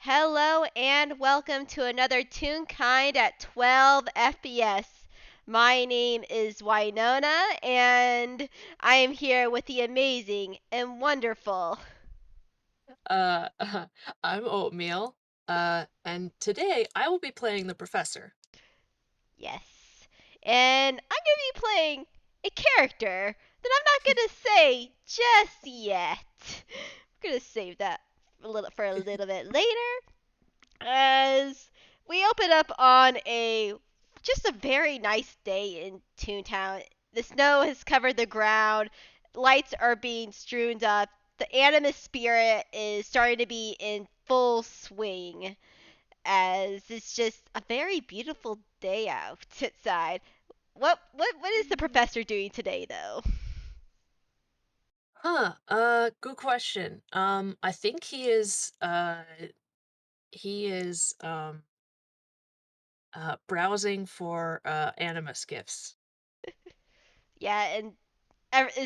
Hello and welcome to another Toonkind at 12 FPS. My name is Winona and I am here with the amazing and wonderful. Uh, I'm Oatmeal, and today I will be playing the professor. Yes. And I'm going to be playing a character that I'm not going to say just yet. I'm going to save that for a little bit later. As we open up on a just a very nice day in Toontown. The snow has covered the ground. Lights are being strewn up. The Animas spirit is starting to be in full swing as it's just a very beautiful day outside. What is the professor doing today though? Good question. I think he is browsing for Animus gifts. Yeah, and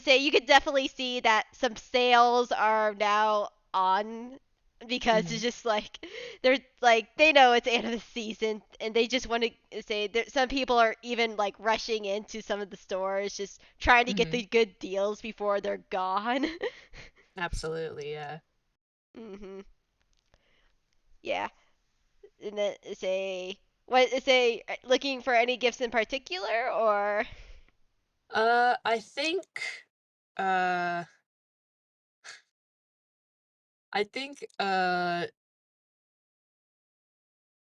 say you could definitely see that some sales are now on because it's Hmm. just like they're like they know it's end of the season and they just want to say that some people are even like rushing into some of the stores just trying to get Hmm. the good deals before they're gone. Absolutely, yeah. Mhm. Yeah. And then say what say looking for any gifts in particular or I think, uh, I think,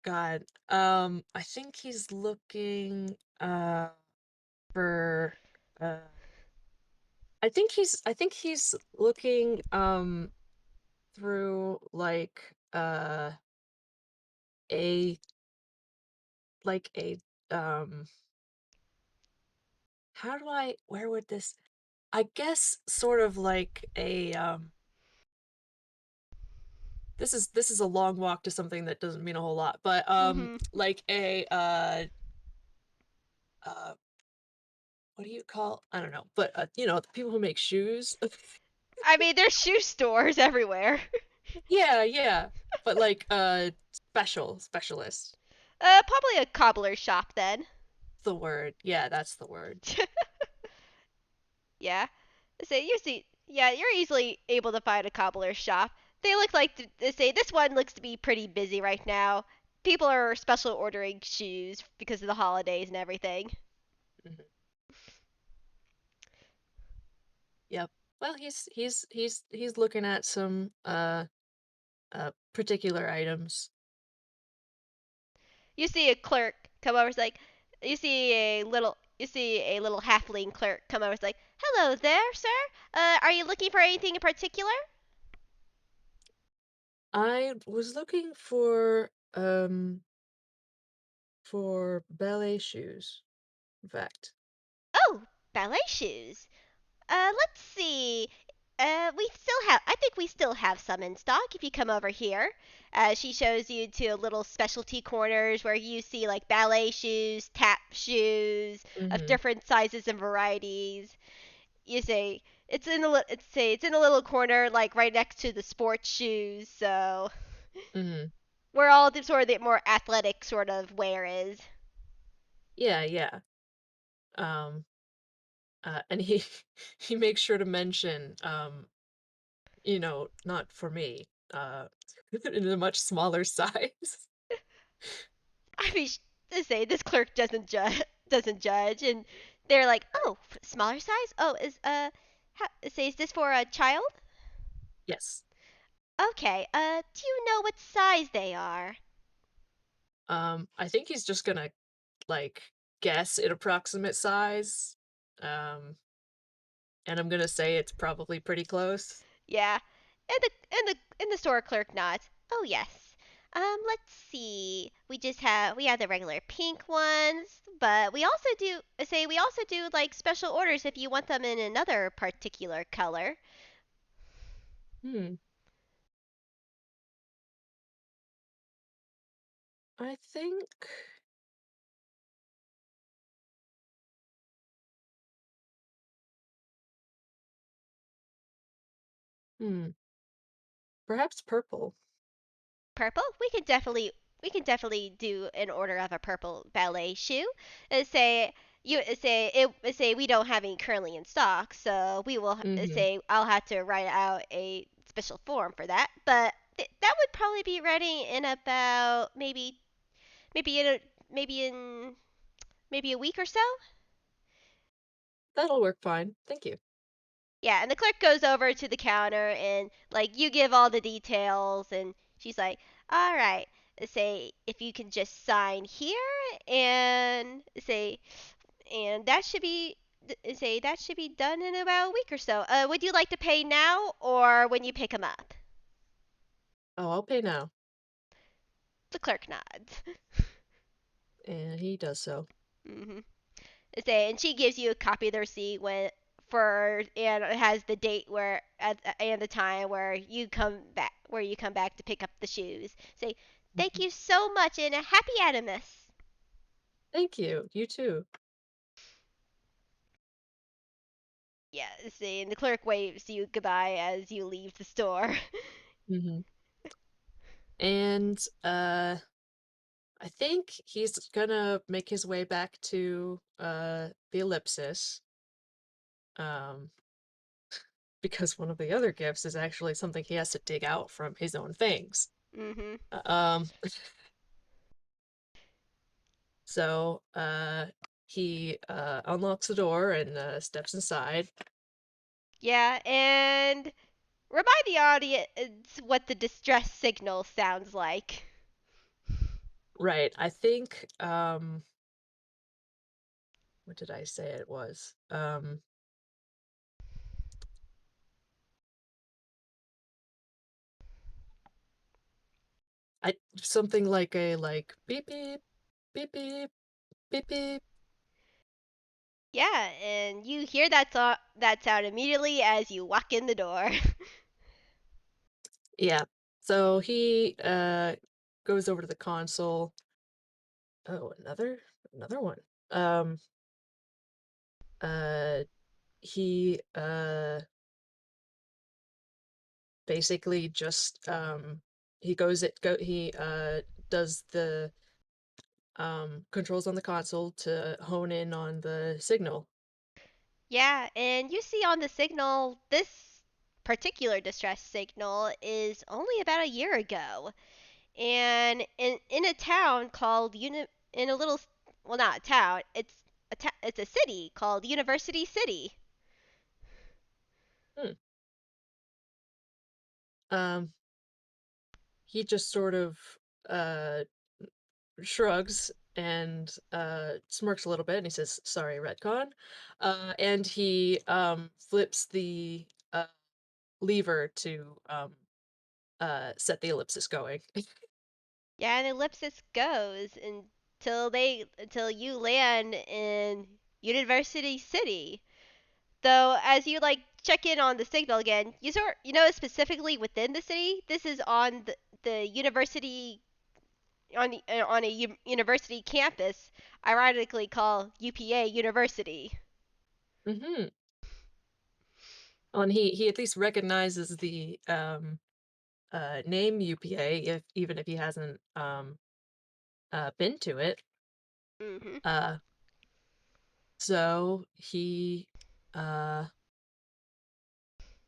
God, I think he's looking, for, uh, I think he's looking, through a a um how do I where would this I guess sort of like a this is a long walk to something that doesn't mean a whole lot, but mhm. like a uh what do you call, I don't know, but the people who make shoes. I mean there's shoe stores everywhere. Yeah, yeah, but like specialist. Probably a cobbler shop then. The word, yeah, that's the word. Yeah. So you see, yeah, you're easily able to find a cobbler shop. They look like they say this one looks to be pretty busy right now. People are special ordering shoes because of the holidays and everything. Mhm. Yep. Well, he's looking at some particular items. You see a clerk come over. It's like you see a little halfling clerk come over. It's like, hello there, sir. Are you looking for anything in particular? I was looking for ballet shoes, in fact. Oh, ballet shoes. Let's see. We still have. I think we still have some in stock. If you come over here, she shows you to little specialty corners where you see like ballet shoes, tap shoes of Mm-hmm. different sizes and varieties. You say it's in a little corner like right next to the sports shoes. So Mm-hmm. where all the sort of the more athletic sort of wear is. Yeah, yeah. Um, and he he makes sure to mention, not for me, in a much smaller size. I mean, to say this clerk doesn't judge, and they're like, oh, smaller size. Oh, say is this for a child? Yes. Okay. Do you know what size they are? I think he's just gonna like guess an approximate size. Um, and I'm gonna say it's probably pretty close. Yeah, and the store clerk nods. Oh yes. Let's see. We have the regular pink ones, but we also do like special orders if you want them in another particular color. Hmm. I think. Hmm. Perhaps purple. Purple? We can definitely do an order of a purple ballet shoe. Say you say we don't have any currently in stock, so we will Mm-hmm. say I'll have to write out a special form for that. But that would probably be ready in about maybe in a, maybe in maybe a week or so. That'll work fine. Thank you. Yeah, and the clerk goes over to the counter and like you give all the details and she's like, "All right, say if you can just sign here and say and that should be say that should be done in about a week or so. Would you like to pay now or when you pick them up?" Oh, I'll pay now. The clerk nods. And he does so. Mhm. Say and she gives you a copy of the receipt when for and it has the date where and the time where you come back to pick up the shoes. Say thank Mhm. you so much and a happy Animas. Thank you. You too. Yeah, see, and the clerk waves you goodbye as you leave the store. Hmm. And I think he's gonna make his way back to the Ellipsis. Um, because one of the other gifts is actually something he has to dig out from his own things. Mhm. Um, so he unlocks the door and steps inside. Yeah, and remind the audience what the distress signal sounds like. Right. I think what did I say it was? I something like a beep beep beep beep beep beep. Yeah, and you hear that sound immediately as you walk in the door. Yeah. So he goes over to the console. Oh, another one. Um uh he basically just he goes it go he does the controls on the console to hone in on the signal. Yeah, and you see on the signal, this particular distress signal is only about a year ago. And in a town called in a little well not a town, it's a city called University City. Hmm. Um he just sort of uh shrugs and smirks a little bit and he says, "Sorry, retcon." And he flips the lever to set the ellipsis going. Yeah, and ellipsis goes until you land in University City. Though as you like check in on the signal again, you know specifically within the city, this is on the university on a university campus, ironically called UPA University. Hmm. And he at least recognizes the name UPA if even if he hasn't been to it. Mhm. Uh so uh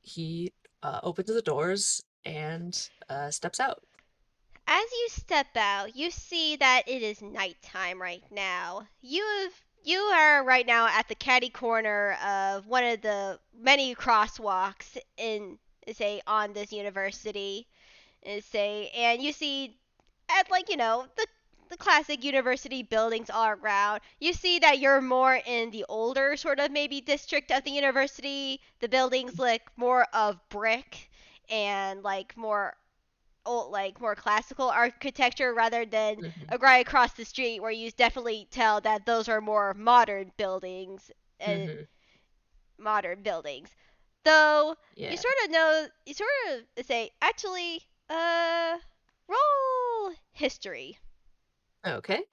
he opens the doors and steps out. As you step out, you see that it is nighttime right now. You are right now at the catty corner of one of the many crosswalks in say on this university. Say and you see at like the classic university buildings all around. You see that you're more in the older sort of maybe district of the university. The buildings look more of brick and like more old, like more classical architecture rather than Hmm. a right across the street where you definitely tell that those are more modern buildings and Hmm. modern buildings. Though Yeah. you sort of say actually roll history. Okay.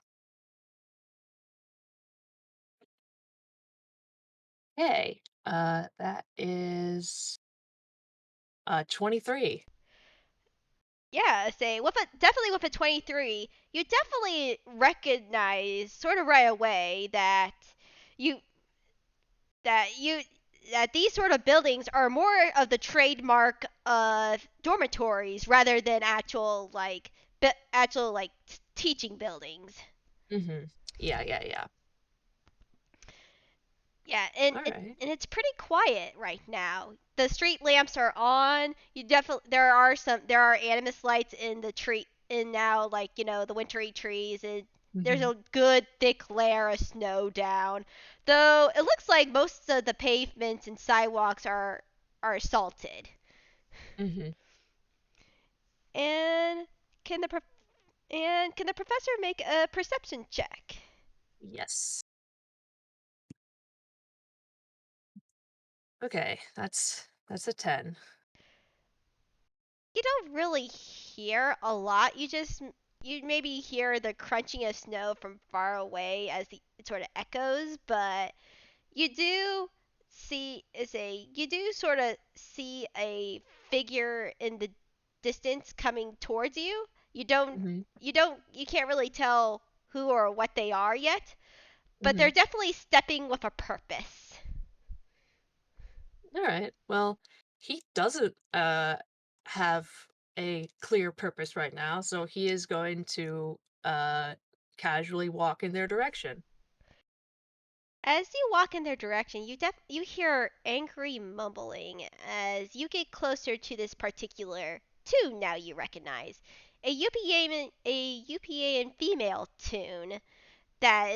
Hey, that is 23. Yeah, say with a definitely with a 23, you definitely recognize sort of right away you you that these sort of buildings are more of the trademark of dormitories rather than actual like teaching buildings. Mm-hmm. Yeah, yeah, yeah. Yeah, All right. and it's pretty quiet right now. The street lamps are on. You definitely there are animus lights in the tree in now like the wintry trees, and there's Mm-hmm. a good thick layer of snow down. Though it looks like most of the pavements and sidewalks are salted. Mm-hmm. And can the can the professor make a perception check? Yes. Okay, that's a 10. You don't really hear a lot. You maybe hear the crunching of snow from far away as it sort of echoes, but you do you do sort of see a figure in the distance coming towards you. Mm-hmm. You can't really tell who or what they are yet, but Mm-hmm. they're definitely stepping with a purpose. All right. Well, he doesn't have a clear purpose right now, so he is going to casually walk in their direction. As you walk in their direction, you hear angry mumbling as you get closer to this particular tune now you recognize. A UPA and female tune that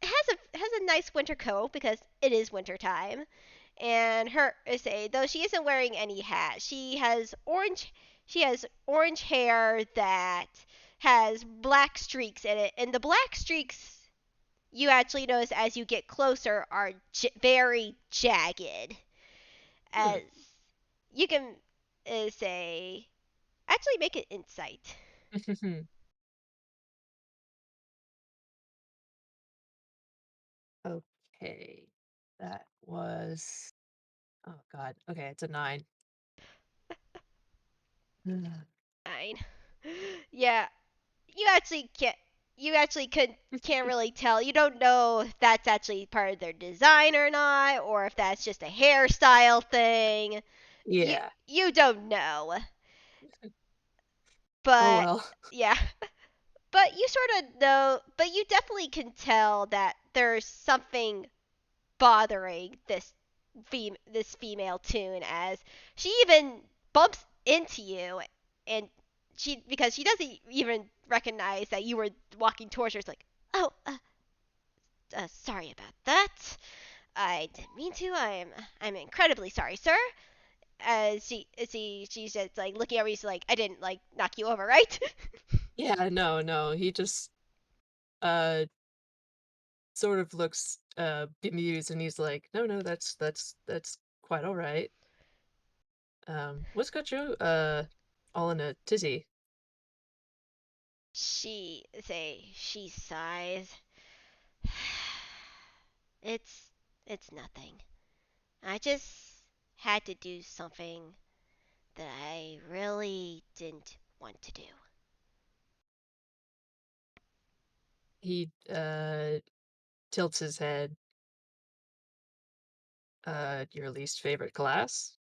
has a nice winter coat because it is winter time. And her say though she isn't wearing any hat, she has orange hair that has black streaks in it, and the black streaks you actually notice as you get closer are very jagged. Hmm. As you can say, actually make an insight. Okay. That was oh God. Okay, it's a 9. Nine. Yeah, you actually can't. You actually can't really tell. You don't know if that's actually part of their design or not, or if that's just a hairstyle thing. You Yeah. you don't know. Oh But well. yeah, but you sort of know. But you definitely can tell that there's something bothering this female tune as she even bumps into you, and because she doesn't even recognize that you were walking towards her. It's like, oh, sorry about that. I didn't mean to. I'm incredibly sorry, sir. As she's just like looking at me, she's like, I didn't like knock you over, right? Yeah, no, no. He just uh sort of looks bemused and he's like, "No, no, that's quite all right. What's got you all in a tizzy?" She sighs. It's it's nothing. I just had to do something that I really didn't want to do. He tilts his head. Your least favorite class?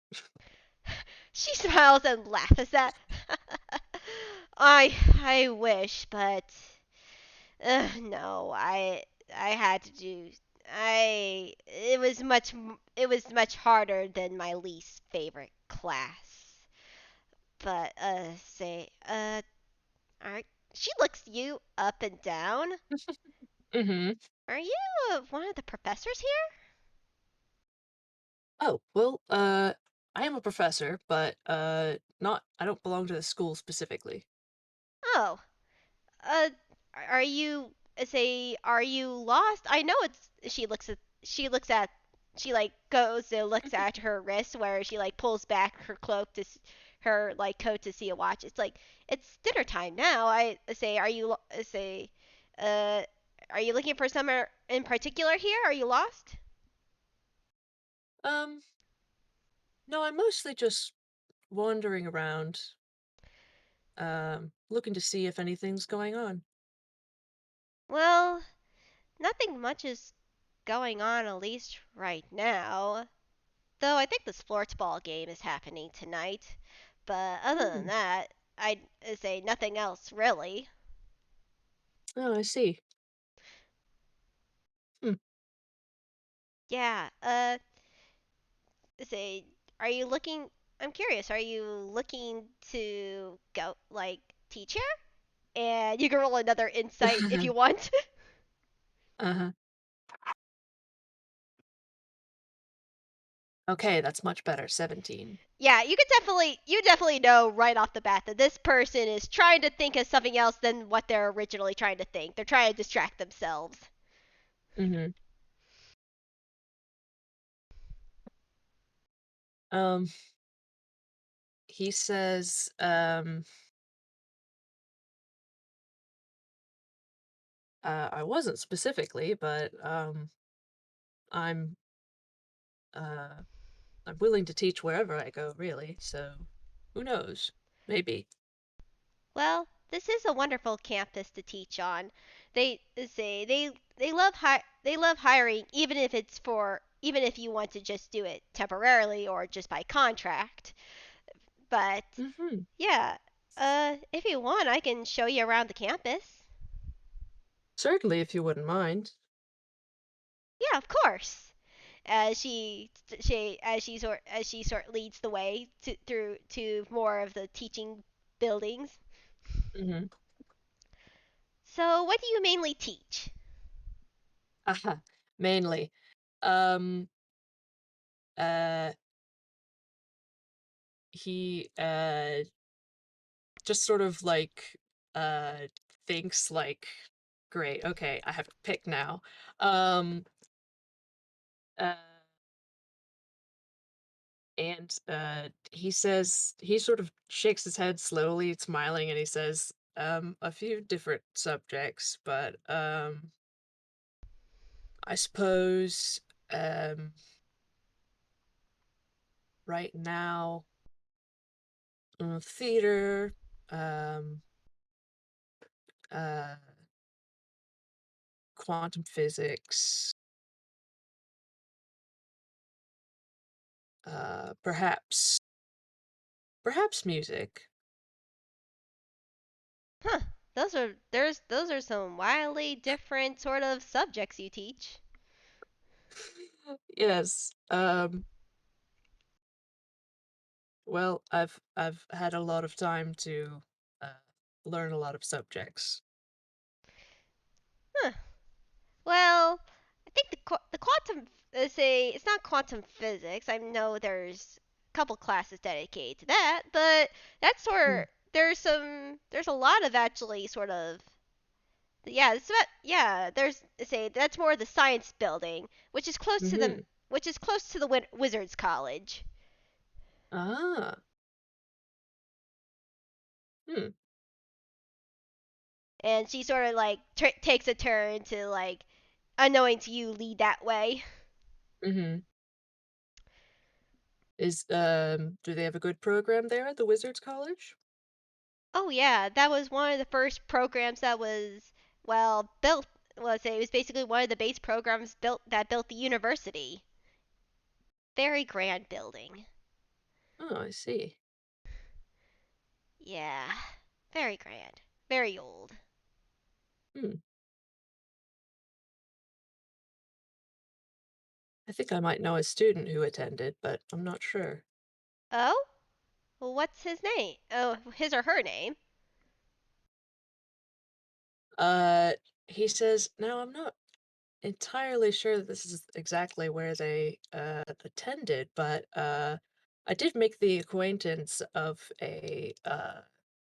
She smiles and laughs at that. I wish, but no, I had to do. I it was much harder than my least favorite class. But are she looks you up and down. Mm-hmm. Are you one of the professors here? Oh, well, I am a professor, but not I don't belong to the school specifically. Oh, uh, are you are you lost? I know it's she looks at she like goes and looks at her wrist where she like pulls back her cloak her like coat to see a watch. It's like it's dinner time now. I say are you say uh are you looking for somewhere in particular here? Are you lost? No, I'm mostly just wandering around. looking to see if anything's going on. Well, nothing much is going on, at least right now. Though I think the sports ball game is happening tonight. But other than Hmm. that, I'd say nothing else really. Oh, I see. Hmm. Yeah, say, are you looking? I'm curious. Are you looking to go like teacher? And you can roll another insight if you want. Uh-huh. Okay, that's much better. 17. Yeah, you definitely know right off the bat that this person is trying to think of something else than what they're originally trying to think. They're trying to distract themselves. Mm-hmm. Um, he says, I wasn't specifically, but I'm uh I'm willing to teach wherever I go, really. So who knows? Maybe. Well, this is a wonderful campus to teach on. They say they love hiring even if you want to just do it temporarily or just by contract. But Mm-hmm. yeah, if you want, I can show you around the campus. Certainly, if you wouldn't mind. Yeah, of course. As she sort leads the way through to more of the teaching buildings. Mm-hmm. So, what do you mainly teach? Aha. Mainly. Um, uh, he just sort of like uh thinks like, great, okay, I have to pick now. Um, uh, and he says he sort of shakes his head slowly, smiling, and he says, a few different subjects, but I suppose um right now, theater, um, uh, quantum physics, perhaps music. Huh. Those are some wildly different sort of subjects you teach. Yes. Well, I've had a lot of time to uh, learn a lot of subjects. Huh. Well, I think the quantum say it's not quantum physics. I know there's a couple classes dedicated to that, but that's Mm. where there's a lot of actually sort of yeah, there's say that's more the science building, Mm-hmm. which is close to the Wizards College. Ah. Hmm. And she sort of like takes a turn to like unknowing to you lead that way. Mm-hmm. Is do they have a good program there at the Wizards College? Oh yeah, that was one of the first programs that was well built. Was it was basically one of the base programs built the university. Very grand building. Oh, I see. Yeah, very grand. Very old. Hmm. I think I might know a student who attended, but I'm not sure. Oh, well, what's his name? Oh, his or her name? Uh, he says, now I'm not entirely sure that this is exactly where they attended, but I did make the acquaintance of a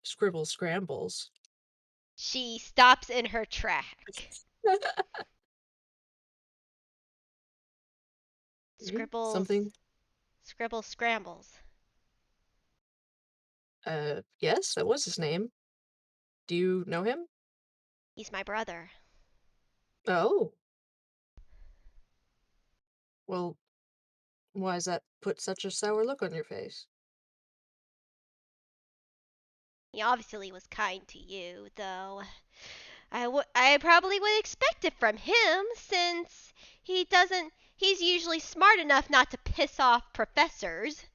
Scribble Scrambles. She stops in her track. Mhm. Scribbles, Something. scribble scrambles. Yes, that was his name. Do you know him? He's my brother. Oh, well, why does that put such a sour look on your face? He obviously was kind to you, though. I probably would expect it from him, since he's usually smart enough not to piss off professors.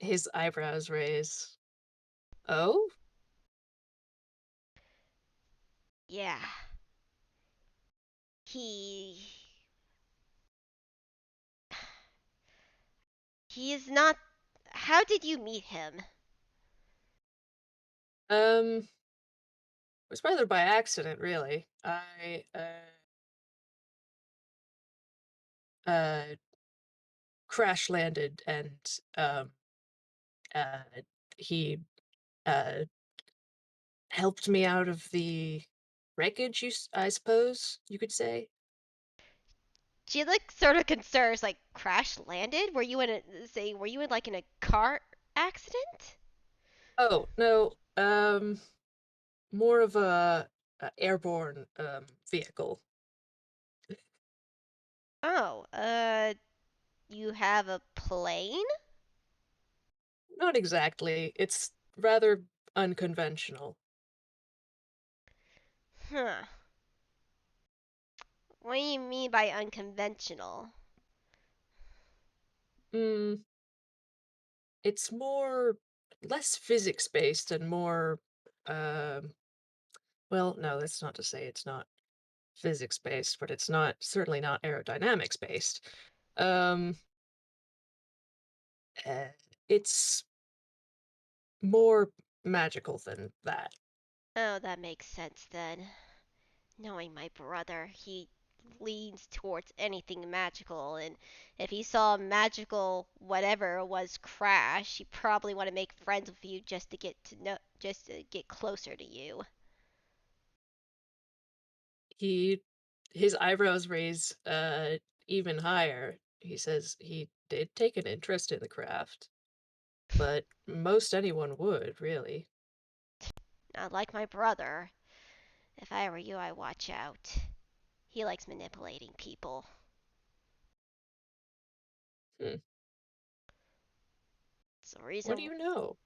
His eyebrows raise. Oh? Yeah. He he is not. How did you meet him? It was rather by accident, really. I crash landed and um uh he uh helped me out of the wreckage, I suppose you could say. She looked sort of concerned, like crash landed. Were you in like in a car accident? Oh, no, more of a airborne vehicle. Oh, you have a plane? Not exactly. It's rather unconventional. Huh. What do you mean by unconventional? Mm, it's more less physics based and more um well, no, that's not to say it's not physics based, but it's not certainly not aerodynamics based. Um uh, it's more magical than that. Oh, that makes sense then. Knowing my brother, he leans towards anything magical, and if he saw magical whatever it was crash, he probably want to make friends with you just to get closer to you. He his eyebrows raise even higher. He says he did take an interest in the craft, but most anyone would, really. Not like my brother. If I were you, I'd watch out. He likes manipulating people. Hmm. It's the What do reason. you know?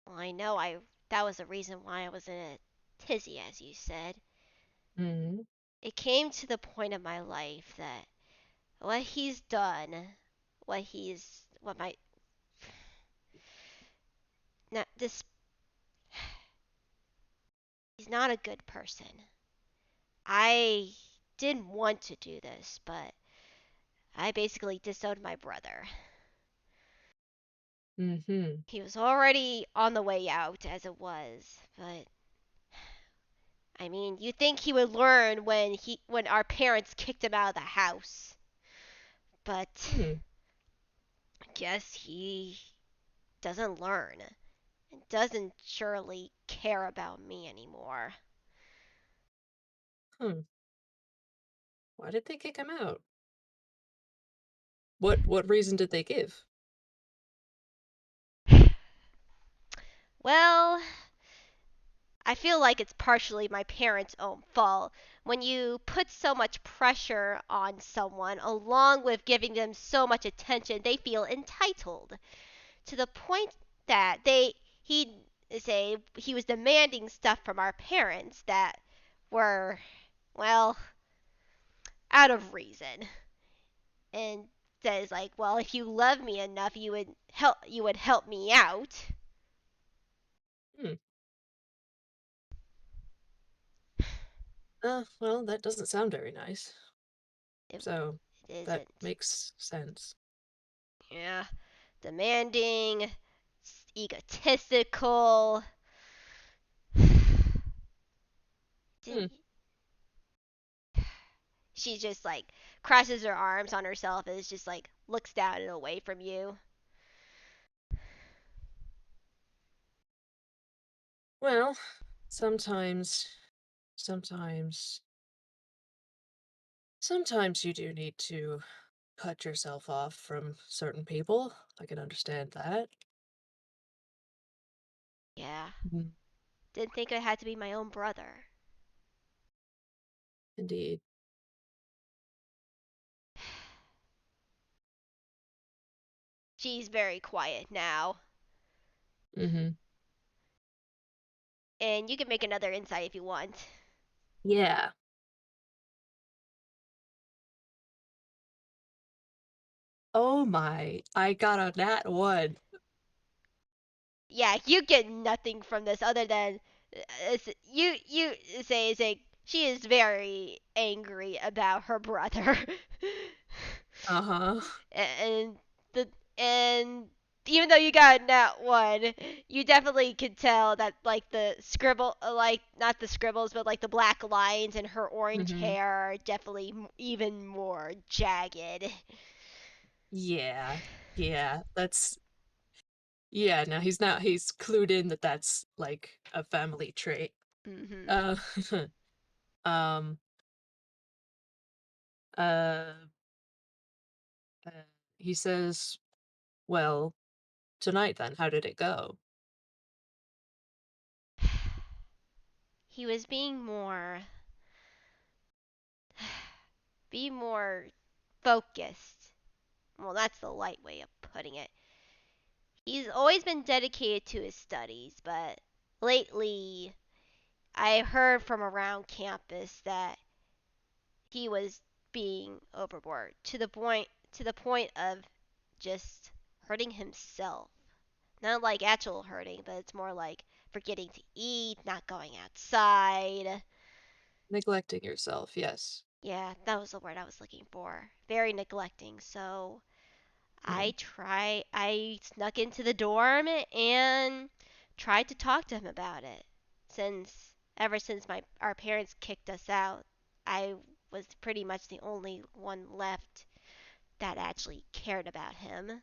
Well, I know I. That was the reason why I was in a tizzy, as you said. Hmm. It came to the point of my life that what he's done, what my, not this, he's not a good person. I didn't want to do this, but I basically disowned my brother. Hmm. He was already on the way out as it was, but I mean, you think he would learn when our parents kicked him out of the house, but Hmm. I guess he doesn't learn and doesn't surely care about me anymore. Hmm. Why did they kick him out? What reason did they give? Well, I feel like it's partially my parents' own fault. When you put so much pressure on someone, along with giving them so much attention, they feel entitled to the point that he say he was demanding stuff from our parents that were, well, out of reason. And says like, well, if you love me enough, you would help me out. Hmm. Well, that doesn't sound very nice. It, So it that isn't. makes sense. Yeah, demanding, egotistical. Hmm. Didn't she just like crosses her arms on herself and is just like looks down and away from you? Well, sometimes, sometimes, sometimes you do need to cut yourself off from certain people. I can understand that. Yeah, Mhm. didn't think it had to be my own brother. Indeed. She's very quiet now. Mm-hmm. And you can make another insight if you want. Yeah. Oh my, I got a nat one. Yeah, you get nothing from this other than you say she is very angry about her brother. Uh-huh. and the and even though you got that one, you definitely could tell that like the scribble, like not the scribbles, but like the black lines in her orange Mm-hmm. hair are definitely even more jagged. Yeah. Yeah. Now he's clued in that that's like a family trait. Mhm. Uh um uh, uh he says, "Well, tonight then, how did it go?" He was being more be more focused. Well, that's the light way of putting it. He's always been dedicated to his studies, but lately I heard from around campus that he was being overboard to the point of just hurting himself. Not like actual hurting, but it's more like forgetting to eat, not going outside. Neglecting yourself, yes. Yeah, that was the word I was looking for. Very neglecting. So Mm. I snuck into the dorm and tried to talk to him about it. Ever since our parents kicked us out, I was pretty much the only one left that actually cared about him.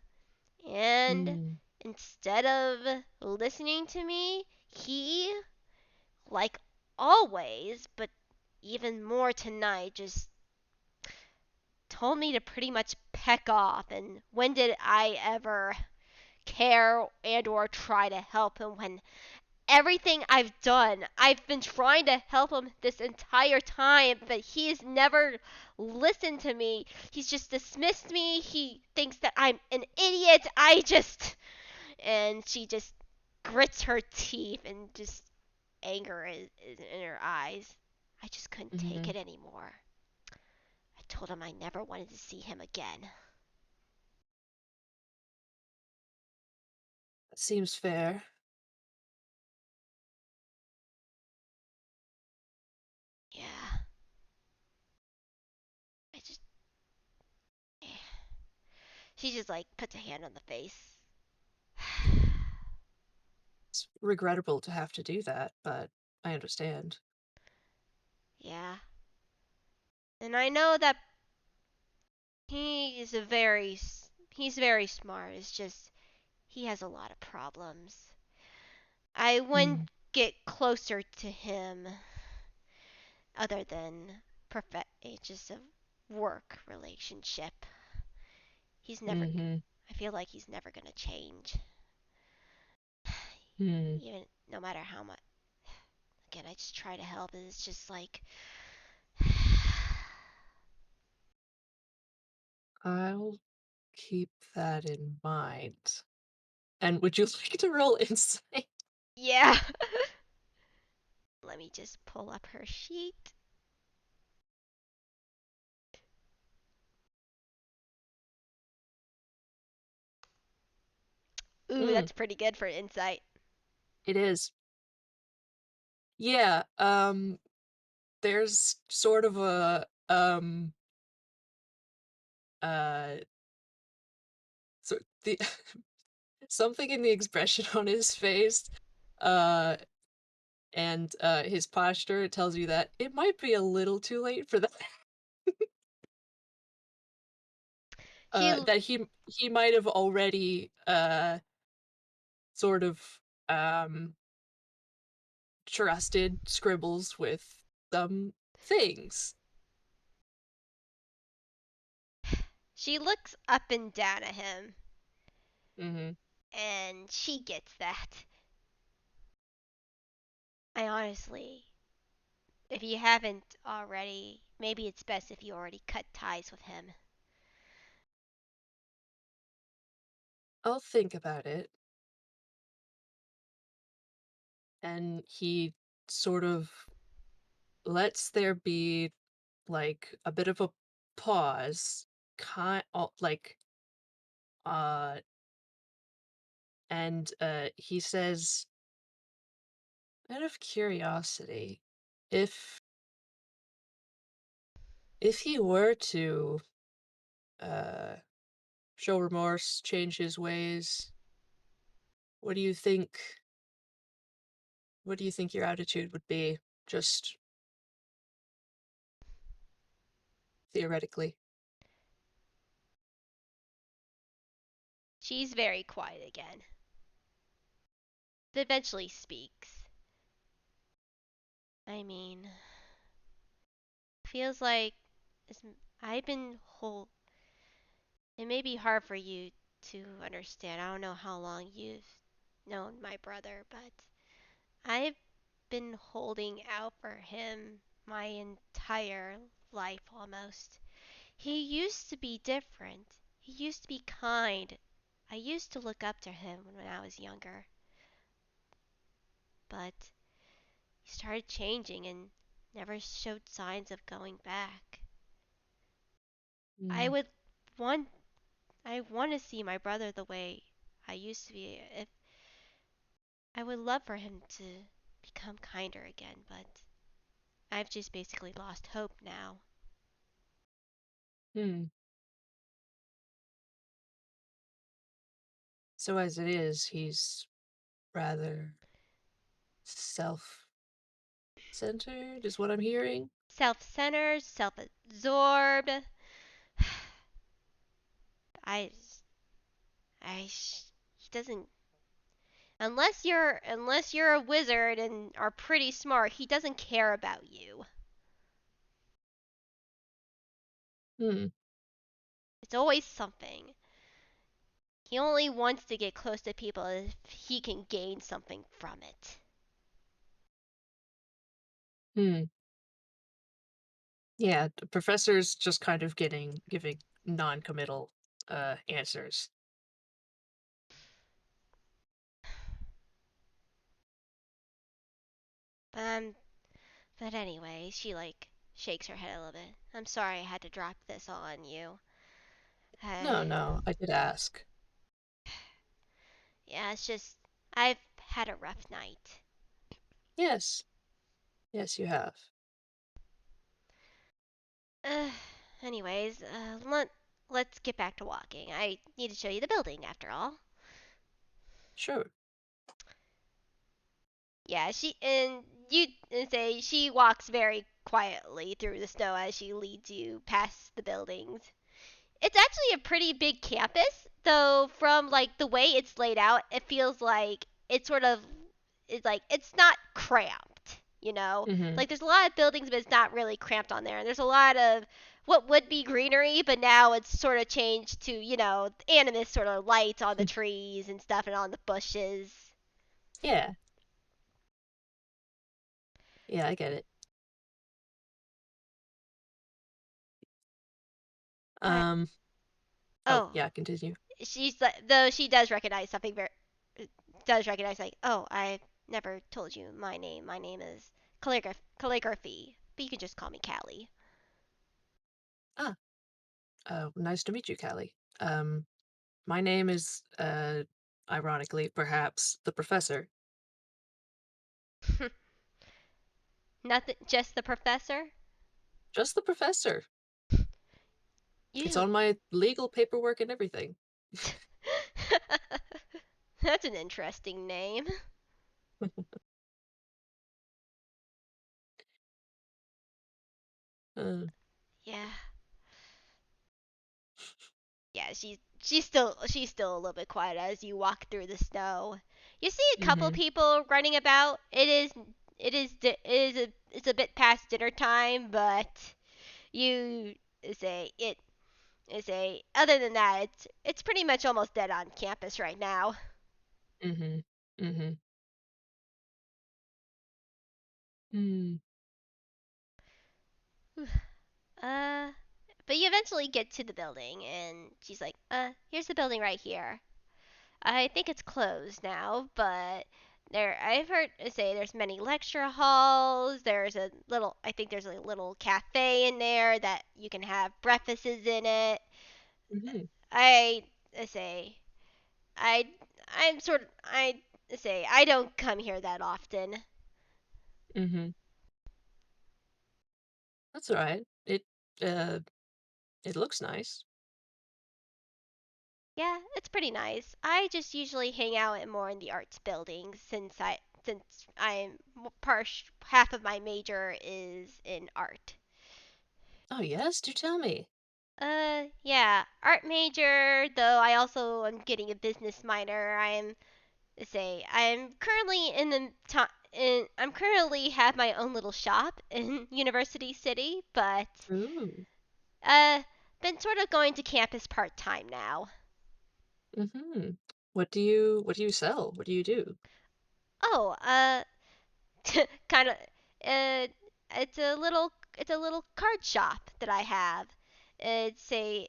And Mm. instead of listening to me, he, like always, but even more tonight, just told me to pretty much peck off. And when did I ever care and or try to help him when everything I've done, I've been trying to help him this entire time, but he's never listened to me. He's just dismissed me. He thinks that I'm an idiot. And she just grits her teeth and just anger is in her eyes. I just couldn't take Mm-hmm. it anymore. I told him I never wanted to see him again. Seems fair. Yeah, I just. eh. She just like puts a hand on the face. It's regrettable to have to do that, but I understand. Yeah. And I know that he's very smart. It's just he has a lot of problems. I Mm. wouldn't get closer to him other than perfect just a work relationship. He's never Mm-hmm. I feel like he's never going to change. Mm. Even no matter how much again I just try to help and it's just like I'll keep that in mind. And would you like to roll insight? yeah. Let me just pull up her sheet. Ooh, Mm, that's pretty good for insight. it is. Yeah, there's sort of a uh so the something in the expression on his face, uh and his posture tells you that it might be a little too late for that. He That he might have already sort of um trusted Scribbles with some things. she looks up and down at him Mm-hmm. and she gets that. I honestly, if you haven't already, maybe it's best if you already cut ties with him. I'll think about it. and he sort of lets there be like a bit of a pause, like uh, and he says, out of curiosity, if he were to uh show remorse, change his ways, what do you think? What do you think your attitude would be, just theoretically? She's very quiet again, but eventually speaks. I mean, feels like I've been whole. It may be hard for you to understand. I don't know how long you've known my brother, but I've been holding out for him my entire life almost. He used to be different. He used to be kind. I used to look up to him when I was younger, but he started changing and never showed signs of going back. I Mm, would want I want to see my brother the way I used to be. If I would love for him to become kinder again, but I've just basically lost hope now. hmm. So as it is, he's rather self-centered, is what I'm hearing. Self-centered, self-absorbed. I I he doesn't unless you're a wizard and are pretty smart, he doesn't care about you. Hmm. It's always something. He only wants to get close to people if he can gain something from it. Hmm. Yeah, the professor's just kind of giving non-committal answers. Um, but anyway, she like shakes her head a little bit. I'm sorry I had to drop this on you. Uh, No, no, I did ask. yeah, it's just I've had a rough night. Yes. Yes, you have. Uh, anyways, let's get back to walking. I need to show you the building after all. Sure. Yeah, she walks very quietly through the snow as she leads you past the buildings. It's actually a pretty big campus, though from like the way it's laid out, it feels like it's not cramped, you know? Mm-hmm. Like there's a lot of buildings but it's not really cramped on there. And there's a lot of what would be greenery, but now it's sort of changed to, animus sort of lights on the trees and stuff and on the bushes. Yeah. Yeah, I get it. I Um, oh, oh, yeah, continue. she's like though she does recognize something very does recognize like, "Oh, I never told you my name. My name is Calligraphy, but you can just call me Callie." Ah, nice to meet you, Callie. My name is, ironically, perhaps, the Professor. Nothing, just the professor. Just the Professor. It's You on my legal paperwork and everything. That's an interesting name. Uh, Yeah. Yeah, she's still a little bit quiet as you walk through the snow. You see a couple mm-hmm, people running about. It's a bit past dinner time, but you say it say other than that, it's pretty much almost dead on campus right now. mm-hmm, mm-hmm. Mm, Uh, but you eventually get to the building, and she's like, here's the building right here. I think it's closed now, but There, I've heard say there's many lecture halls. There's a little, I think there's a little cafe in there that you can have breakfasts in it. Hmm. I say I I say I don't come here that often. Hmm. That's all right. Uh it looks nice. Yeah, it's pretty nice. I just usually hang out at more in the arts buildings since I'm half of my major is in art. Oh yes, do tell me. Yeah, art major, though I also am getting a business minor. I'm currently in the to- in I'm currently have my own little shop in University City, but Ooh. uh been sort of going to campus part-time now. Hmm. What do you sell? What do you do? Oh, kind of uh it's a little card shop that I have. It's a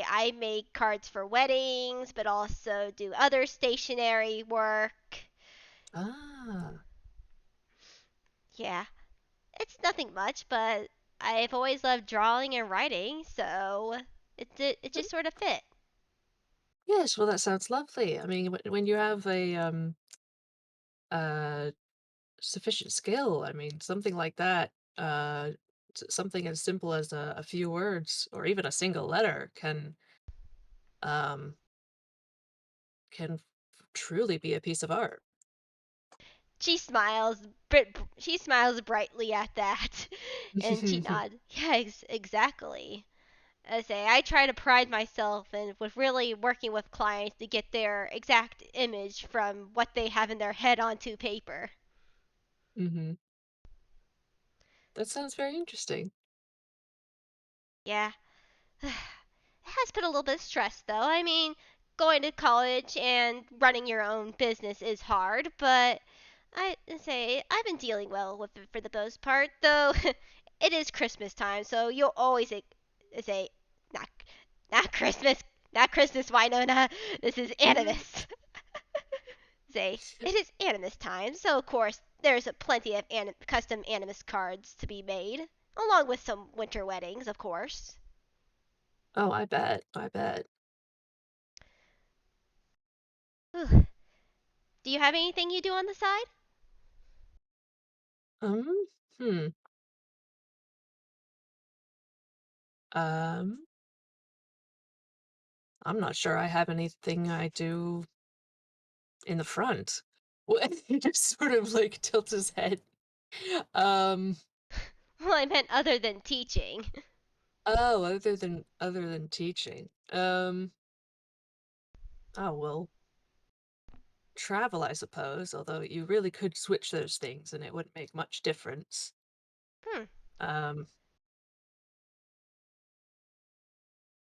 I make cards for weddings, but also do other stationery work. Ah. Yeah, it's nothing much, but I've always loved drawing and writing, so it just sort of fit. Yes, well that sounds lovely. I mean, when you have a uh sufficient skill, I mean, something like that, something as simple as a few words or even a single letter um can truly be a piece of art. She smiles brightly at that, and she nods. Yeah, exactly. I try to pride myself in with really working with clients to get their exact image from what they have in their head onto paper. Hmm. That sounds very interesting. Yeah. It has put a little bit of stress though. I mean, going to college and running your own business is hard, but I say I've been dealing well with it for the most part, though it is Christmas time, so you'll always say not not Christmas, not Christmas, Winona. This is Animus. Say it is Animus time, so of course there's plenty of custom Animus cards to be made, along with some winter weddings, of course. Oh, I bet. I bet. Whew. Do you have anything you do on the side? Um, hmm. Um, I'm not sure I have anything I do in the front. He just sort of like tilts his head. Um, Well, I meant other than teaching. oh, other than teaching. Oh well, travel, I suppose, although you really could switch those things and it wouldn't make much difference. Hmm. Um,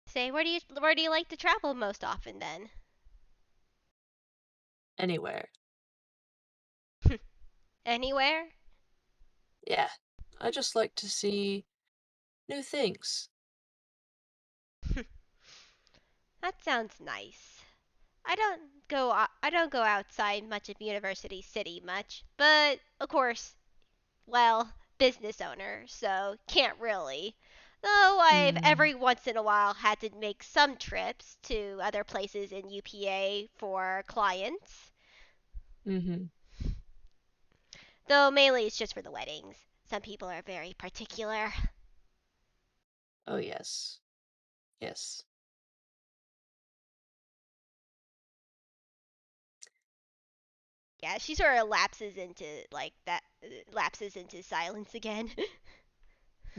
Say, where do you like to travel most often then? anywhere. Anywhere? Yeah. I just like to see new things. That sounds nice. I don't go outside much of University City much, but of course, well, business owner, so can't really. Though I've Mm, every once in a while had to make some trips to other places in UPA for clients. mm-hmm. Though mainly it's just for the weddings. Some people are very particular. Oh yes. Yes. Yeah, she sort of lapses into like that, lapses into silence again.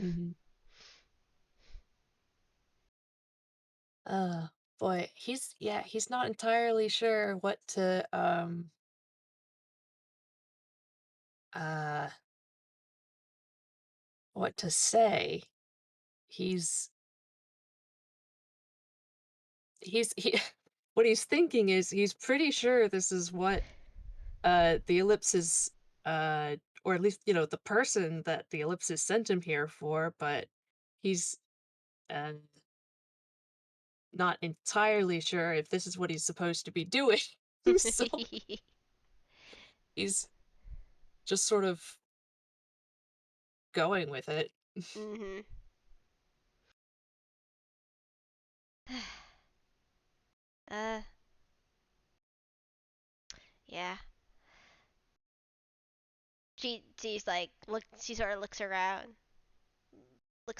Mm-hmm. Uh, boy, he's not entirely sure uh what to say. He's he what he's thinking is he's pretty sure this is what the ellipsis or at least, the person that the ellipsis sent him here for, but he's uh not entirely sure if this is what he's supposed to be doing. So, He's just sort of going with it. Mhm. uh, yeah. She's like look. She sort of looks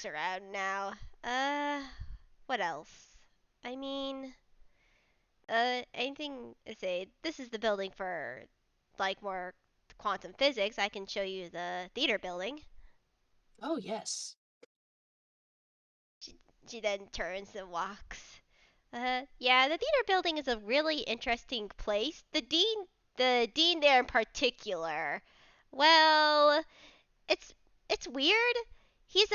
around now. Uh, what else? I mean, anything to say? This is the building for like more quantum physics. I can show you the theater building. Oh, yes. She, she then turns and walks. Yeah, the theater building is a really interesting place. The dean there in particular. Well, it's it's weird. He's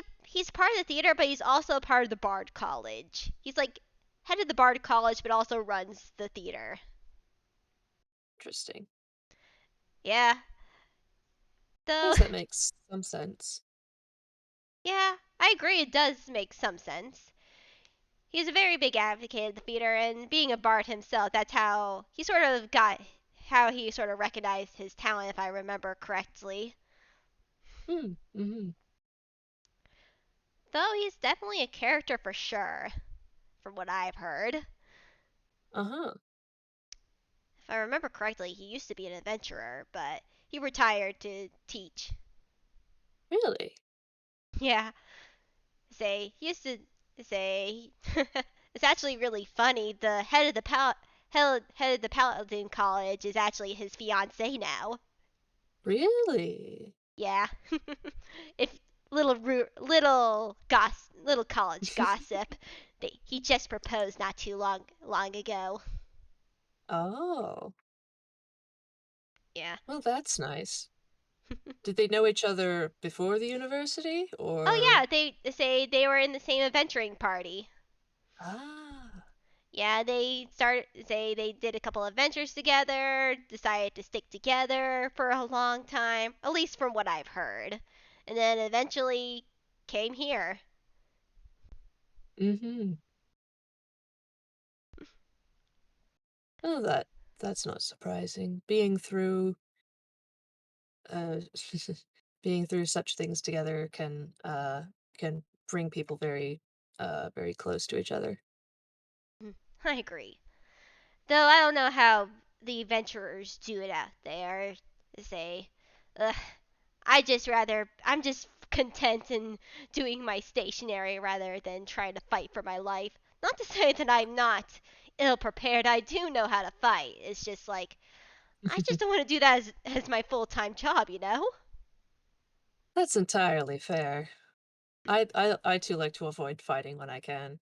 part of the theater, but he's also part of the Bard College. He's like head of the Bard College, but also runs the theater. Interesting. Yeah. I Though, guess that makes some sense. yeah, I agree. It does make some sense. He's a very big advocate of the theater, and being a bard himself, that's how he sort of recognized his talent, if I remember correctly. Hmm. Mm-hmm. Though he's definitely a character for sure, from what I've heard. Uh-huh. If I remember correctly, he used to be an adventurer, but he retired to teach. Really? Yeah, say he used to say it's actually really funny. The head of the Paladin College is actually his fiance now. Really? Yeah. If little college gossip, he just proposed not too long ago. Oh. Yeah. Well, that's nice. Did they know each other before the university, Oh or? yeah, they say they were in the same adventuring party. Ah. Yeah, they did a couple adventures together, decided to stick together for a long time, at least from what I've heard. And then eventually came here. Mm-hmm. Oh, that's not surprising. Uh being through such things together can bring people very close to each other. I agree. Though I don't know how the adventurers do it out there. Say, ugh, I'm just content in doing my stationary rather than trying to fight for my life. Not to say that I'm not ill prepared. I do know how to fight. It's just like I just don't want to do that as my full time job, you know? That's entirely fair. I too like to avoid fighting when I can.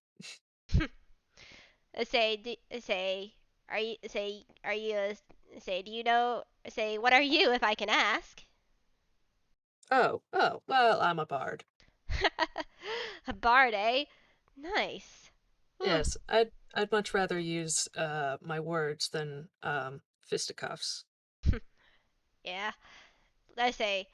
Say, are you, do you know, what are you, if I can ask? Oh, well, I'm a bard. A bard, eh? Nice. Ooh. Yes, I'd much rather use my words than fisticuffs. Yeah. I say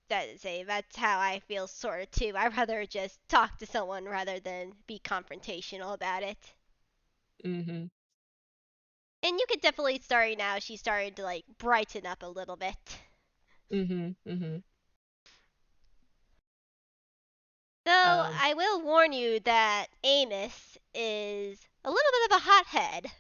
that's how I feel sort of too. I'd rather just talk to someone rather than be confrontational about it. Mm-hmm. And you could definitely start now. She's starting to like brighten up a little bit. Mm-hmm. Mm-hmm. Though Um, I will warn you that Amos is a little bit of a hothead.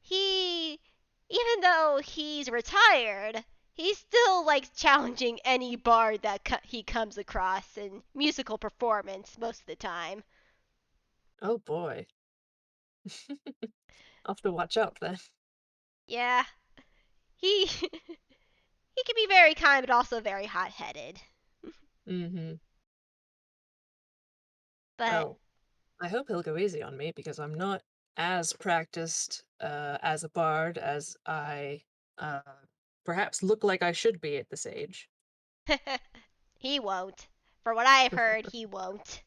He, even though he's retired, he's still like challenging any bard that he comes across in musical performance most of the time. oh boy. I'll have to watch out then. Yeah, he he can be very kind, but also very hot-headed. Mm-hmm. But Well, I hope he'll go easy on me because I'm not as practiced as a bard as I uh, perhaps look like I should be at this age. he won't. For what I've heard, he won't.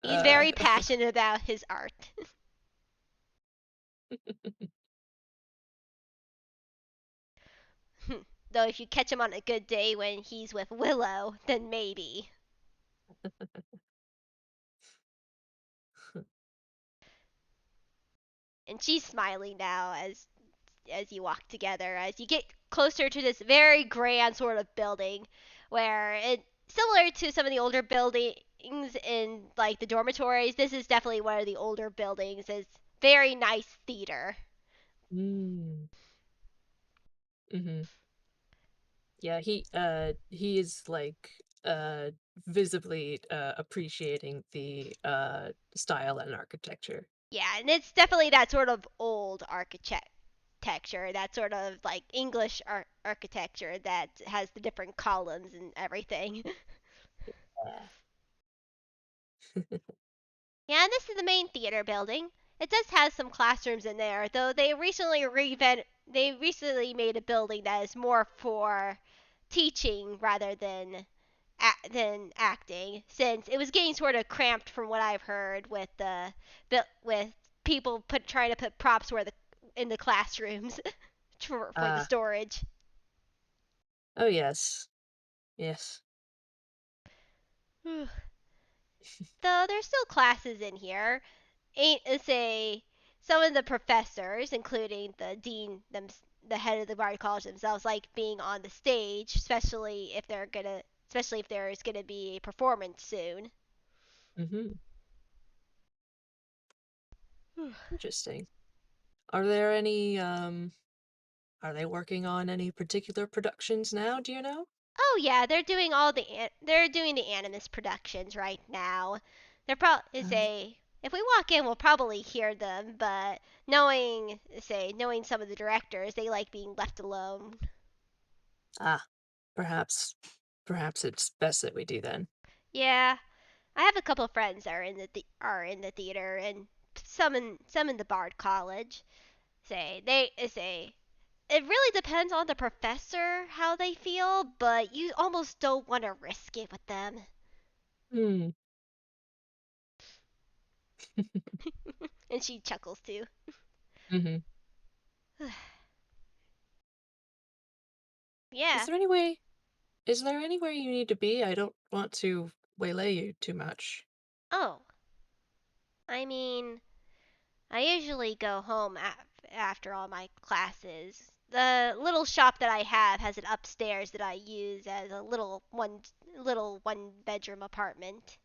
He's Uh, very passionate about his art. Though if you catch him on a good day when he's with Willow, then maybe. And she's smiling now as as you walk together, as you get closer to this very grand sort of building, where it similar to some of the older buildings in like the dormitories. This is definitely one of the older buildings. It's very nice theater. Mm. Hmm. Yeah, he is like visibly appreciating the style and architecture. Yeah, and it's definitely that sort of old architecture, that sort of like English architecture that has the different columns and everything. Yeah. Yeah, and this is the main theater building. It does have some classrooms in there, though they recently made a building that is more for teaching rather than acting, since it was getting sort of cramped from what I've heard with with people trying to put props where the in the classrooms for the Uh, storage. oh yes. Yes. Though there's still classes in here. Ain't say some of the professors, including the head of the Bard College themselves, like being on the stage, especially if there's gonna be a performance soon. Hmm. Interesting. Are there any are they working on any particular productions now, do you know? Oh yeah, they're doing the Animas productions right now. They're probably Um, say if we walk in, we'll probably hear them, but knowing some of the directors, they like being left alone. ah, perhaps perhaps it's best that we do then. Yeah, I have a couple of friends that are in the theater, and some in the Bard College. Say it really depends on the professor how they feel, but you almost don't want to risk it with them. Hmm. And she chuckles too. Hmm. Yeah. Is there anywhere you need to be? I don't want to waylay you too much. Oh, I mean, I usually go home after all my classes. The little shop that I have has an upstairs that I use as a little one bedroom apartment,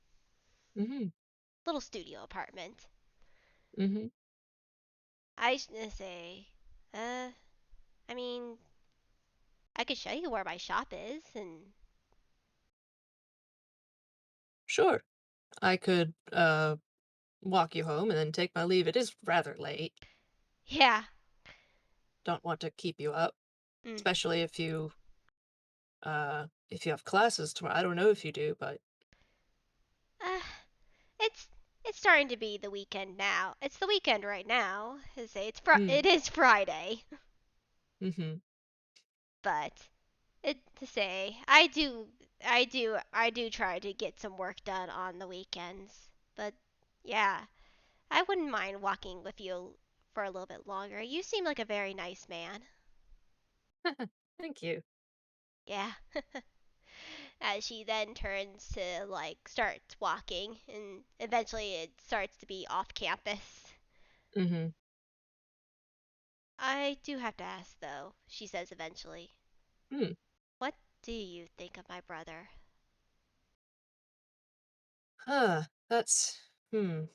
Hmm. little studio apartment. Hmm. I should say, uh, I mean, I could show you where my shop is, and Sure. I could walk you home and then take my leave. It is rather late. yeah. Don't want to keep you up, Mm. especially if you have classes tomorrow. I don't know if you do, but Uh, it's it's starting to be the weekend now. It's the weekend right now. I say mm, it is Friday, mm-hmm. but it to say I do try to get some work done on the weekends. But yeah, I wouldn't mind walking with you for a little bit longer. You seem like a very nice man. Thank you. Yeah. As she then turns to like starts walking, and eventually it starts to be off campus. Mm-hmm. I do have to ask though, she says eventually. Mm. What do you think of my brother? Huh. That's hmm.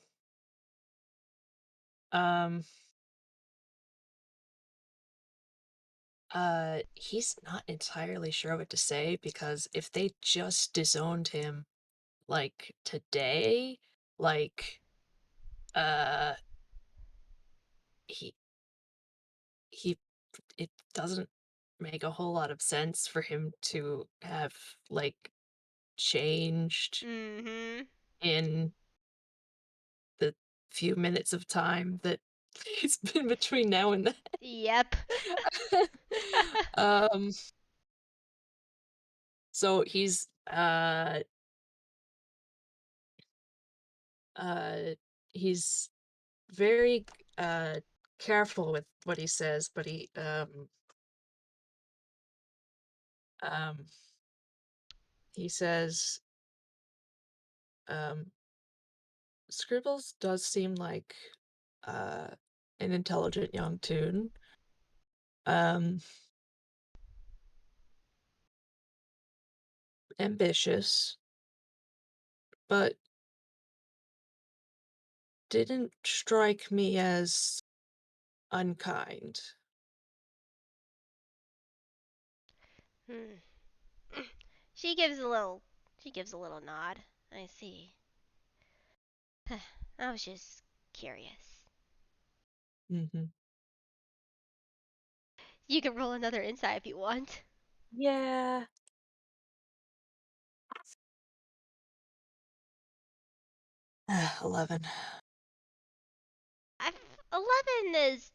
Um. He's not entirely sure what to say because if they just disowned him like today, like uh he he it doesn't make a whole lot of sense for him to have like changed Mm-hmm. in the few minutes of time that it's been between now and Yep. then. um so uh he's very careful with what he says, but um he says um Scribbles does seem like uh an intelligent young tune, Um, ambitious, but didn't strike me as unkind. Hmm. She gives a little. She gives a little nod. I see. I was just curious. Mm-hmm. You can roll another insight if you want. Yeah. 11. 11 is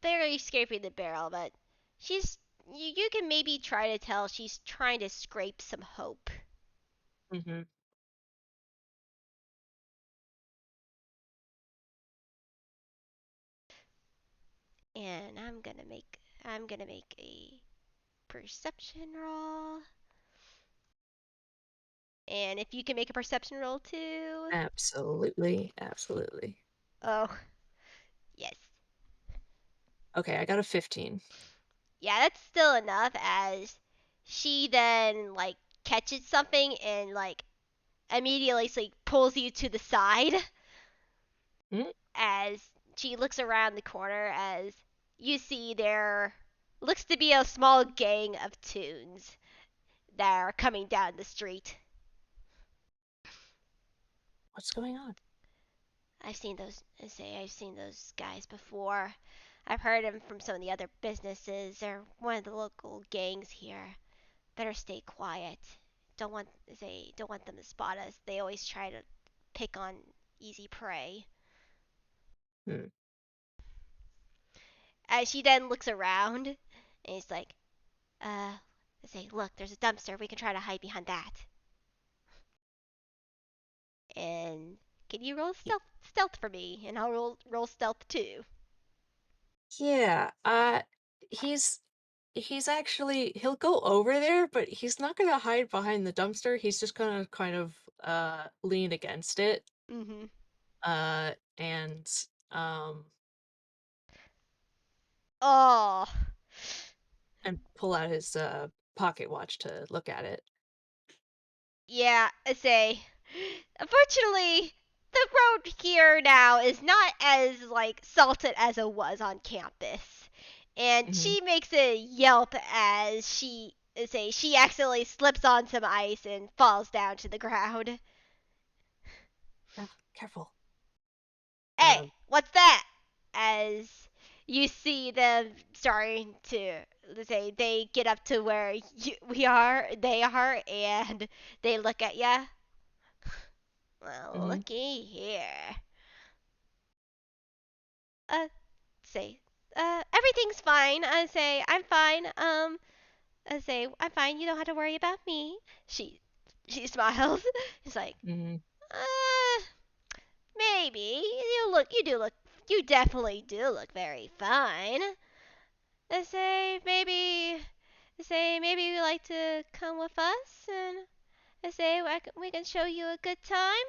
barely scraping the barrel, but she's. You can maybe try to tell she's trying to scrape some hope. Mm-hmm. And I'm gonna make a perception roll. And if you can make a perception roll too. Absolutely. Absolutely. Oh, yes. Okay, I got a 15. Yeah, that's still enough as she then like catches something and like immediately like pulls you to the side Mm, as she looks around the corner as you see there looks to be a small gang of toons that are coming down the street. what's going on? I've seen those guys before. I've heard them from some of the other businesses. They're one of the local gangs here. Better stay quiet. Don't want them to spot us. They always try to pick on easy prey. Hmm. As she then looks around and he's like, say, look, there's a dumpster. We can try to hide behind that. And can you roll stealth for me? And I'll roll stealth too. Yeah, he's he's actually he'll go over there, but he's not gonna hide behind the dumpster. He's just gonna kind of lean against it, Mm-hmm. and um Oh, and pull out his pocket watch to look at it. yeah. I say, unfortunately, the road here now is not as like salted as it was on campus, and Hmm. she makes a yelp as she accidentally slips on some ice and falls down to the ground. Careful. Hey, what's that? As you see them starting to say they get up to where they are, and they look at ya. Well, Hmm. looky here. Uh, say, everything's fine. I say, I'm fine. I say, I'm fine. You don't have to worry about me. She smiles. She's like, Hmm. uh, maybe. You definitely do look very fine. I say, maybe you like to come with us, and I say, we can show you a good time.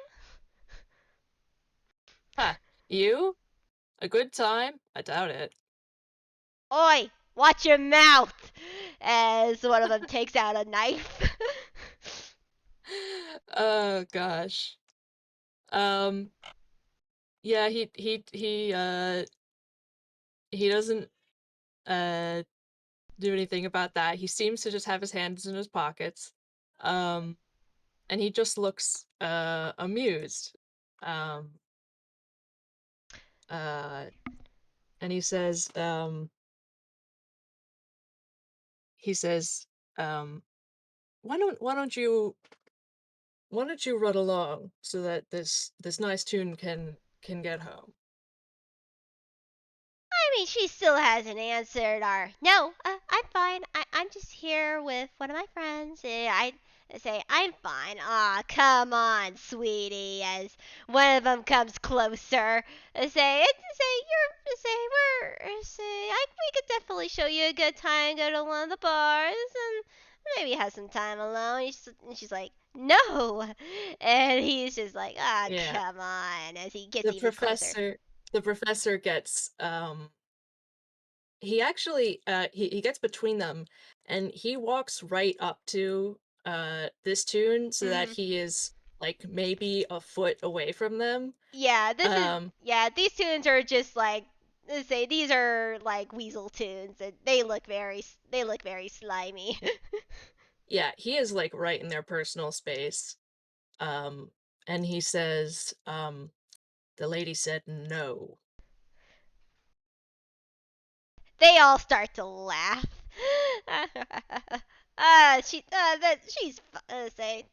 Huh. You? A good time? I doubt it. Oi, watch your mouth! As one of them takes out a knife. Oh gosh. Um, yeah, he doesn't uh do anything about that. He seems to just have his hands in his pockets. Um, and he just looks amused. Um, uh, and he says, um, why don't you run along so that this nice tune can get home? I mean, she still hasn't answered our. No, I'm fine. I'm just here with one of my friends. I say, I'm fine. Aw, come on, sweetie. As one of them comes closer, we could definitely show you a good time. Go to one of the bars and maybe have some time alone. And she's like, no. And he's just like, ah, Yeah. come on. As he gets The even closer. professor the professor gets he actually he gets between them and he walks right up to this tune so that Mm. he is like maybe a foot away from them. Yeah, Um these tunes are just like, let's say these are like weasel tunes, and they look very slimy. yeah, he is like right in their personal space. Um and he says, the lady said no. They all start to laugh. She's say,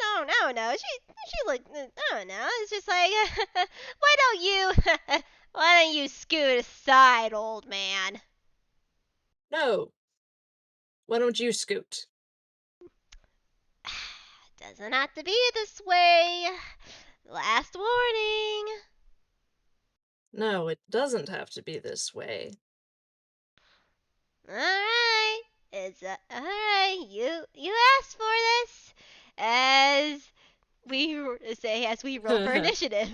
no, no, no. She look, I don't know. It's just like, why don't you, why don't you scoot aside, old man? No. Why don't you scoot? Doesn't have to be this way. Last warning. No, it doesn't have to be this way. All right, it's all right. You asked for this, as as we roll for initiative.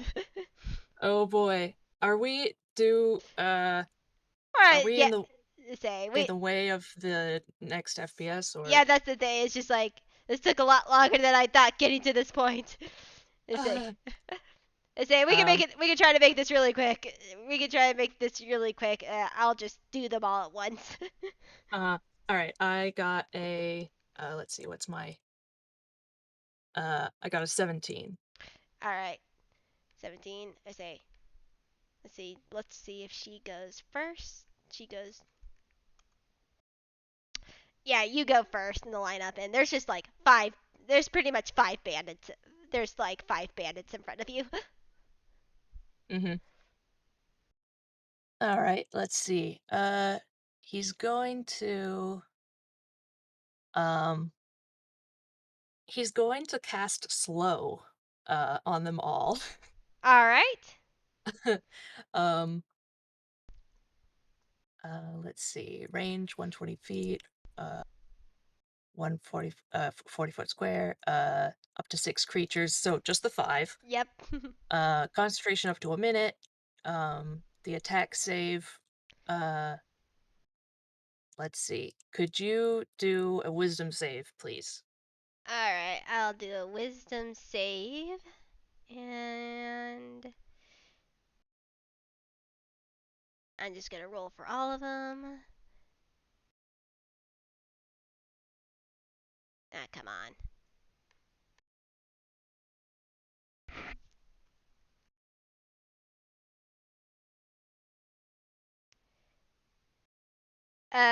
Oh boy. Are we do All are right, we yeah. in the Say in we the way of the next FPS Yeah, or that's the thing. It's just like this took a lot longer than I thought getting to this point. Let's say. Let's say we can make um it. We can try to make this really quick. We can try to make this really quick. I'll just do them all at once. all right, I got a let's see, what's my I got a 17. All right, 17. I say. Let's see. Let's see if she goes first. She goes. Yeah, you go first in the lineup, and there's just like five. There's pretty much five bandits. There's like five bandits in front of you. Mhm. All right, let's see. He's going to um he's going to cast slow on them all. All right. um let's see. Range 120 feet, 140 40-foot square, up to 6 creatures, so just the 5. Yep. Concentration up to a minute. The attack save, uh let's see. Could you do a wisdom save, please? Alright, I'll do a wisdom save. And I'm just gonna roll for all of them. Ah, come on.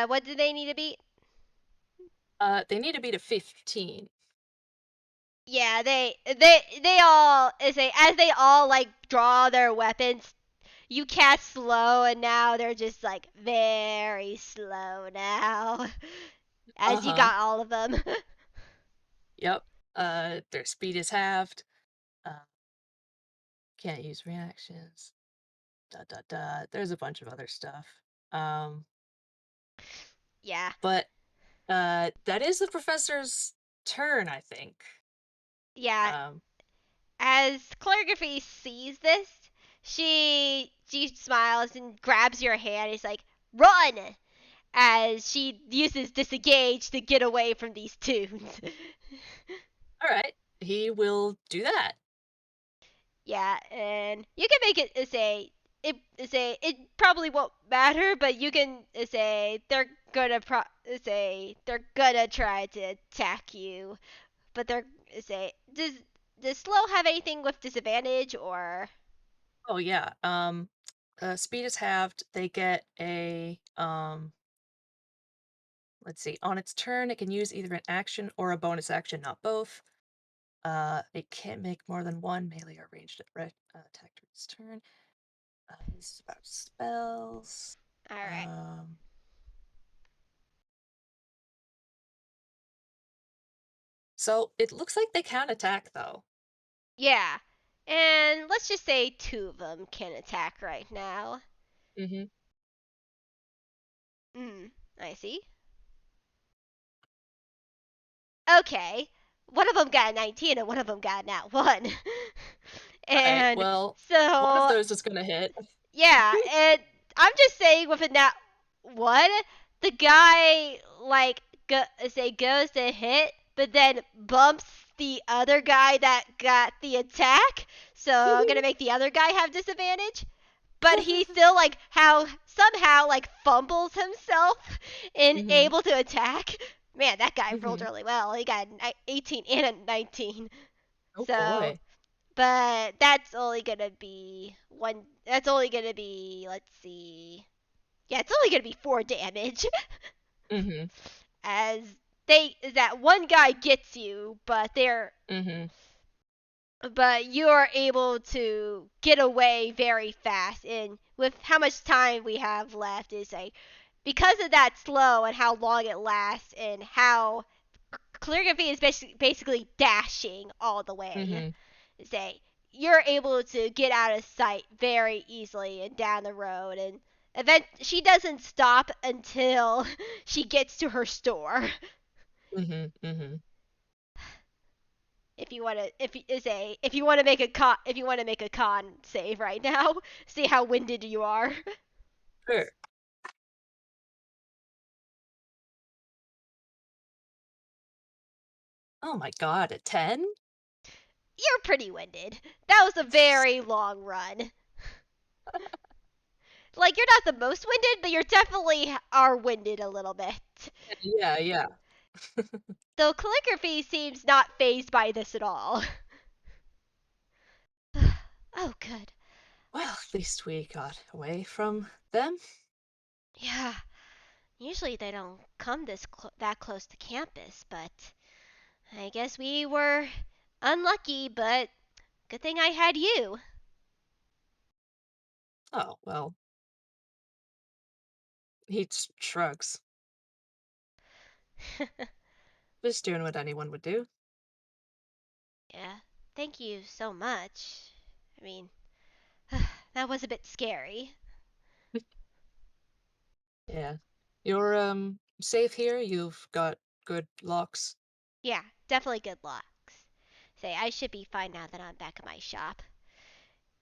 What do they need to beat? They need to beat a 15. Yeah, they all as they all like draw their weapons. You cast slow, and now they're just like very slow now. As you Uh-huh. got all of them. Yep. Their speed is halved. Uh, can't use reactions. Dot dot dot. There's a bunch of other stuff. Um, Yeah, but that is the professor's turn, I think. yeah. Um, As Calligraphy sees this, she smiles and grabs your hand. It's like, run! As she uses disengage to get away from these tunes. all right. He will do that. Yeah, and you can make it say it probably won't matter, but you can say they're gonna try to attack you, but they're say does slow have anything with disadvantage or Oh yeah. Speed is halved. They get a let's see. On its turn, it can use either an action or a bonus action, not both. It can't make more than one melee or ranged attack during its turn. This is about spells. all right. Um, so it looks like they can attack though. Yeah. And let's just say two of them can attack right now. Mm-hmm. I see. Okay. One of them got a 19 and one of them got a nat 1. All right. And Well, one of so, those is gonna hit. yeah, and I'm just saying with a nat one, the guy like goes to hit, but then bumps the other guy that got the attack. So I'm gonna make the other guy have disadvantage. But he still like how somehow like fumbles himself and Mhm. able to attack. Man, that guy rolled Mhm. really well. He got 18 and a 19. Oh So, boy. but that's only gonna be one. That's only gonna be, let's see. Yeah, it's only gonna be 4 damage. Mhm. As that one guy gets you, Mhm. but you are able to get away very fast. And with how much time we have left, is like because of that slow and how long it lasts, and how calligraphy is basically dashing all the way. Mhm. Say you're able to get out of sight very easily and down the road, and she doesn't stop until she gets to her store. Mhm. Mhm. If you want to, if you want to make a con save right now, see how winded you are. Sure. Oh my god, a 10? You're pretty winded. That was a very long run. Like you're not the most winded, but you're definitely are winded a little bit. Yeah, yeah. Though calligraphy seems not phased by this at all. Oh, good. Well, at least we got away from them. Yeah. Usually they don't come that close to campus, but I guess we were unlucky. But good thing I had you. Oh, well, he shrugs. Just doing what anyone would do. Yeah. Thank you so much. I mean, that was a bit scary. Yeah. You're, safe here? You've got good locks? Yeah, definitely good locks. Say, I should be fine now that I'm back at my shop.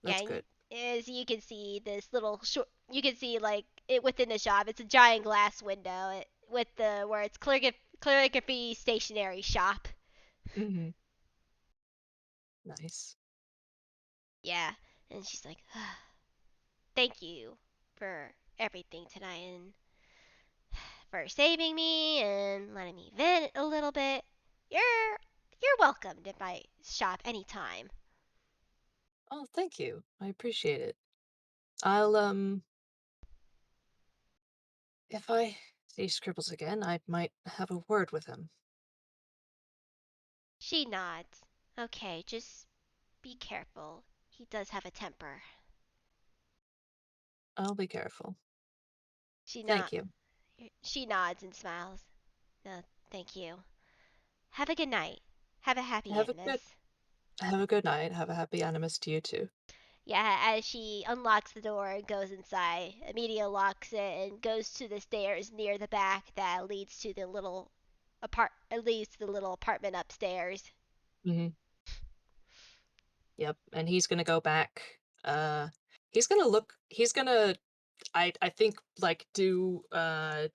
Yeah, That's and good. as you can see, this little short, you can see like it within the shop. It's a giant glass window with the where it's calligraphy stationery shop. Mhm. Nice. Yeah, and she's like, thank you for everything tonight and for saving me and letting me vent a little bit. You're welcome to my shop anytime. Oh, thank you. I appreciate it. I'll, if I see Scribbles again, I might have a word with him. She nods. Okay, just be careful. He does have a temper. I'll be careful. She not Thank you. she nods and smiles. No, thank you. Have a good night. Have a happy Have a good Animus. have a good night. Have a happy Animus to you too. Yeah, as she unlocks the door and goes inside, Amelia locks it and goes to the stairs near the back that leads to the little apartment upstairs. Mhm. Yep. And he's gonna go back. He's gonna look. He's gonna. I think like do a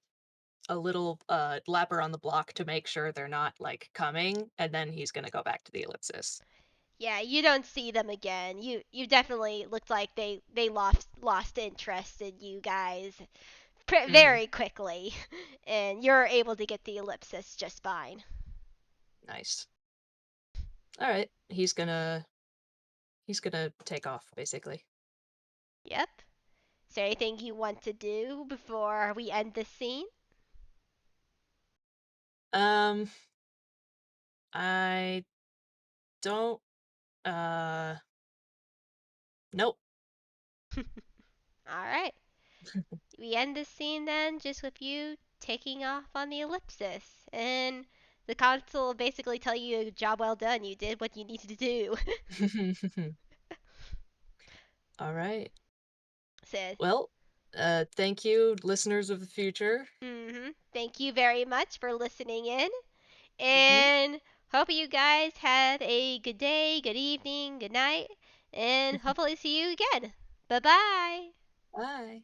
little lap around the block to make sure they're not like coming, and then he's gonna go back to the ellipsis. Yeah, you don't see them again. You definitely looked like they lost interest in you guys Hmm. very quickly, and you're able to get the ellipsis just fine. Nice. All right. He's gonna take off basically. Yep. Is there anything you want to do before we end this scene? Um, I don't. Nope. All right. We end this scene then just with you taking off on the ellipsis, and the console will basically tell you, "Job well done. You did what you needed to do." All right. Said, Well, thank you, listeners of the future. Thank you very much for listening in, Hmm. and hope you guys have a good day, good evening, good night, and hopefully see you again. Bye bye. Bye.